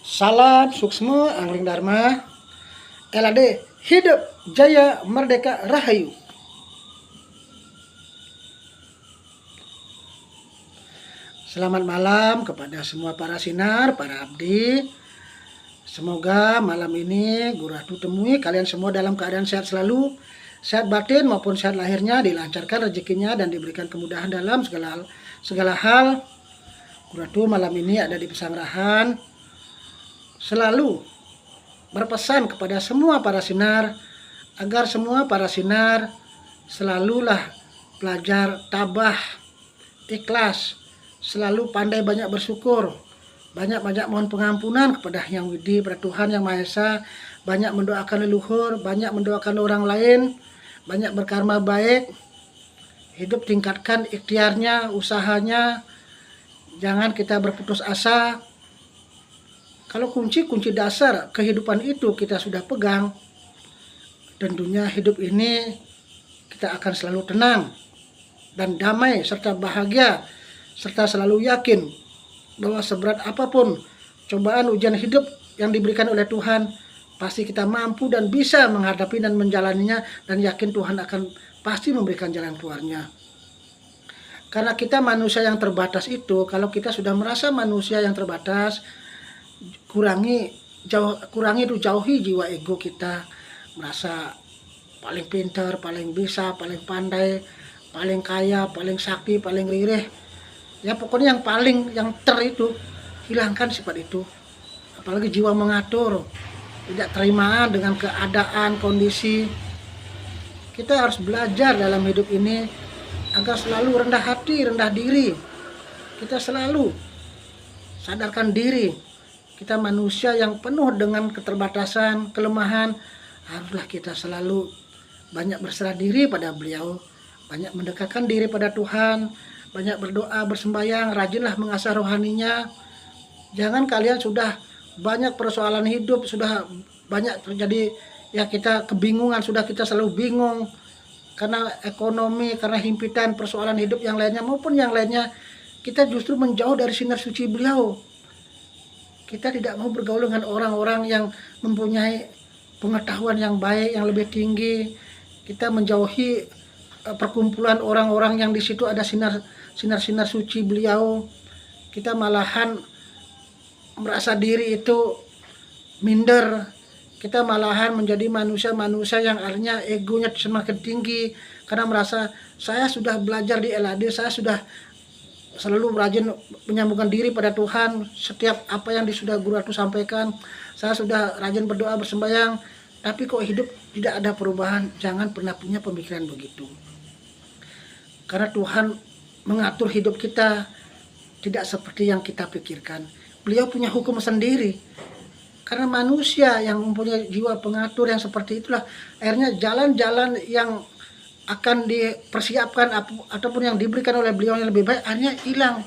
Salam Suksma Angling Dharma LAD Hidup Jaya Merdeka Rahayu. Selamat malam kepada semua para sinar, para abdi. Semoga malam ini Guru Ratu temui kalian semua dalam keadaan sehat selalu, sehat batin maupun sehat lahirnya, dilancarkan rezekinya dan diberikan kemudahan dalam segala hal. Guru Ratu malam ini ada di Pesanggerahan, selalu berpesan kepada semua para sinar agar semua para sinar selalulah belajar tabah, ikhlas, selalu pandai banyak bersyukur, banyak-banyak mohon pengampunan kepada Yang Widi, pada Tuhan Yang Maha Esa, banyak mendoakan leluhur, banyak mendoakan orang lain, banyak berkarma baik, hidup tingkatkan ikhtiarnya, usahanya, jangan kita berputus asa. Kalau kunci dasar kehidupan itu kita sudah pegang, tentunya hidup ini kita akan selalu tenang dan damai serta bahagia, serta selalu yakin bahwa seberat apapun cobaan ujian hidup yang diberikan oleh Tuhan, pasti kita mampu dan bisa menghadapi dan menjalaninya, dan yakin Tuhan akan pasti memberikan jalan keluarnya. Karena kita manusia yang terbatas itu, kalau kita sudah merasa manusia yang terbatas, jauhi jiwa ego kita, merasa paling pintar, paling bisa, paling pandai, paling kaya, paling sakti, paling lirih. Ya pokoknya yang itu, hilangkan sifat itu. Apalagi jiwa mengatur, tidak terimaan dengan keadaan, kondisi. Kita harus belajar dalam hidup ini agar selalu rendah hati, rendah diri. Kita selalu sadarkan diri. Kita manusia yang penuh dengan keterbatasan, kelemahan. Haruslah kita selalu banyak berserah diri pada beliau, banyak mendekatkan diri pada Tuhan, banyak berdoa, bersembahyang, rajinlah mengasah rohaninya. Jangan kalian sudah banyak persoalan hidup, sudah banyak terjadi, ya kita kebingungan, sudah kita selalu bingung karena ekonomi, karena himpitan persoalan hidup yang lainnya maupun yang lainnya, kita justru menjauh dari sinar suci beliau. Kita tidak mau bergaul dengan orang-orang yang mempunyai pengetahuan yang baik, yang lebih tinggi. Kita menjauhi perkumpulan orang-orang yang di situ ada sinar suci beliau. Kita malahan merasa diri itu minder. Kita malahan menjadi manusia-manusia yang artinya egonya semakin tinggi karena merasa saya sudah belajar di LAD, saya sudah selalu rajin menyambungkan diri pada Tuhan, setiap apa yang sudah Guru Ratu sampaikan, saya sudah rajin berdoa, bersembahyang, tapi kok hidup tidak ada perubahan. Jangan pernah punya pemikiran begitu, karena Tuhan mengatur hidup kita tidak seperti yang kita pikirkan. Beliau punya hukum sendiri, karena manusia yang mempunyai jiwa pengatur yang seperti itulah akhirnya jalan-jalan yang akan dipersiapkan ataupun yang diberikan oleh beliau yang lebih baik akhirnya hilang,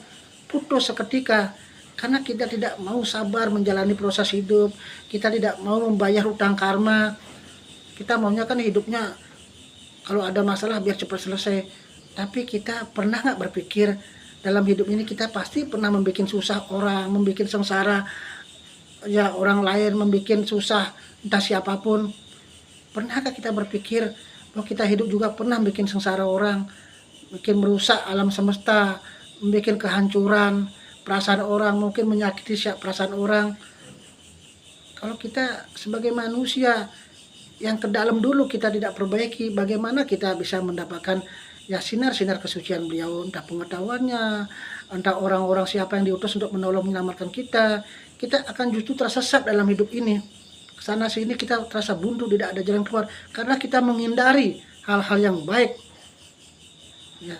putus seketika, karena kita tidak mau sabar menjalani proses hidup, kita tidak mau membayar hutang karma. Kita maunya kan hidupnya kalau ada masalah biar cepat selesai, tapi kita pernah nggak berpikir dalam hidup ini kita pasti pernah membuat susah orang, membuat sengsara ya orang lain, membuat susah entah siapapun. Pernahkah kita berpikir bahwa kita hidup juga pernah bikin sengsara orang, bikin merusak alam semesta, bikin kehancuran perasaan orang, mungkin menyakiti perasaan orang. Kalau kita sebagai manusia yang ke dalam dulu kita tidak perbaiki, bagaimana kita bisa mendapatkan ya sinar-sinar kesucian beliau, entah pengetahuannya, entah orang-orang siapa yang diutus untuk menolong menyelamatkan kita. Kita akan justru tersesat dalam hidup ini. Sana sini kita terasa buntu, tidak ada jalan keluar karena kita menghindari hal-hal yang baik. Ya,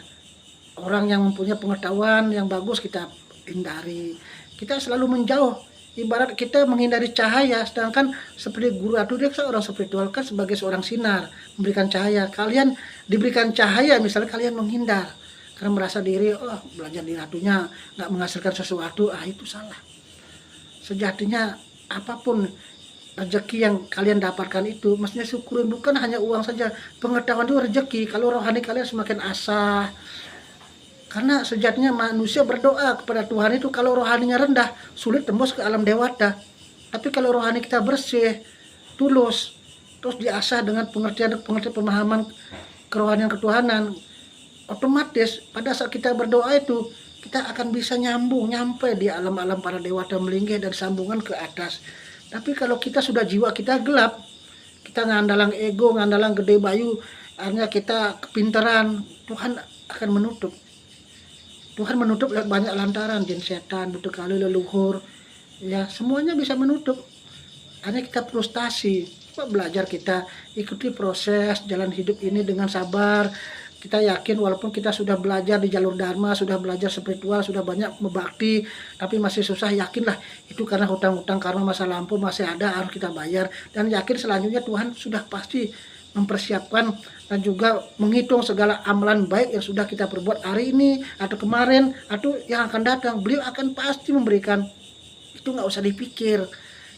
orang yang mempunyai pengetahuan yang bagus kita hindari. Kita selalu menjauh. Ibarat kita menghindari cahaya, sedangkan seperti Guru Ratu dia seorang spiritual kan sebagai seorang sinar memberikan cahaya. Kalian diberikan cahaya, misalnya kalian menghindar karena merasa diri belajar di Ratunya nggak menghasilkan sesuatu, itu salah. Sejatinya apapun rezeki yang kalian dapatkan itu mestinya syukurin, bukan hanya uang saja. Pengetahuan itu rezeki. Kalau rohani kalian semakin asah, karena sejatinya manusia berdoa kepada Tuhan itu kalau rohaninya rendah sulit tembus ke alam dewata. Tapi kalau rohani kita bersih, tulus, terus diasah dengan pengertian pemahaman kerohanian ketuhanan, otomatis pada saat kita berdoa itu kita akan bisa nyampe di alam-alam para dewata melinggih dan sambungan ke atas. Tapi kalau kita sudah jiwa kita gelap, kita ngandalang ego, ngandalang gede bayu, akhirnya kita kepintaran, Tuhan akan menutup. Tuhan menutup lewat banyak lantaran, jin setan, butuh kali leluhur, ya semuanya bisa menutup. Hanya kita frustasi. Coba belajar kita ikuti proses jalan hidup ini dengan sabar. Kita yakin walaupun kita sudah belajar di jalur dharma, sudah belajar spiritual, sudah banyak membakti, tapi masih susah, yakinlah itu karena hutang-hutang karma masa lampau masih ada, harus kita bayar. Dan yakin selanjutnya Tuhan sudah pasti mempersiapkan dan juga menghitung segala amalan baik yang sudah kita perbuat hari ini atau kemarin atau yang akan datang. Beliau akan pasti memberikan. Itu nggak usah dipikir.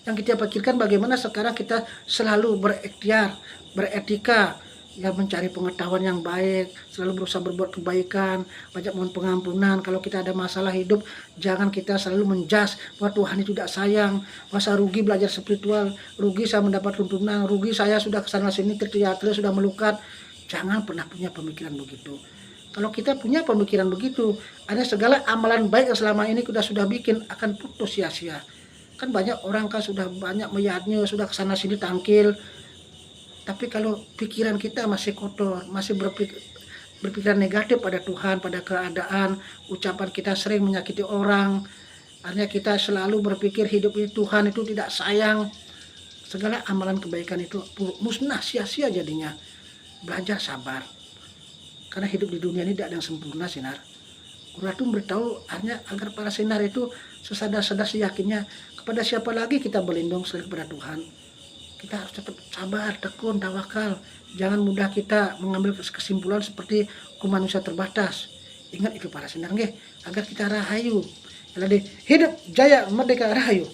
Yang kita pikirkan bagaimana sekarang kita selalu berikhtiar, beretika, ya mencari pengetahuan yang baik, selalu berusaha berbuat kebaikan, banyak mohon pengampunan. Kalau kita ada masalah hidup, jangan kita selalu menjas bahwa Tuhan itu tidak sayang, masa rugi belajar spiritual, rugi saya mendapat tuntunan, rugi saya sudah kesana sini tertiatri sudah melukat. Jangan pernah punya pemikiran begitu. Kalau kita punya pemikiran begitu, hanya segala amalan baik yang selama ini kita sudah bikin akan putus sia-sia. Kan banyak orang kan sudah banyak meyatnya, sudah kesana sini tangkil. Tapi kalau pikiran kita masih kotor, masih berpikiran negatif pada Tuhan, pada keadaan, ucapan kita sering menyakiti orang, artinya kita selalu berpikir hidup ini Tuhan itu tidak sayang, segala amalan kebaikan itu musnah, sia-sia jadinya. Belajar sabar, karena hidup di dunia ini tidak ada yang sempurna, Sinar. Guru Ratu beritahu hanya agar para sinar itu sesadar-sadar yakinnya kepada siapa lagi kita berlindung selain kepada Tuhan. Kita harus tetap sabar, tekun, tawakal. Jangan mudah kita mengambil kesimpulan seperti hukum manusia terbatas. Ingat itu para sinar nggih, agar kita rahayu. Jadi hidup jaya merdeka rahayu.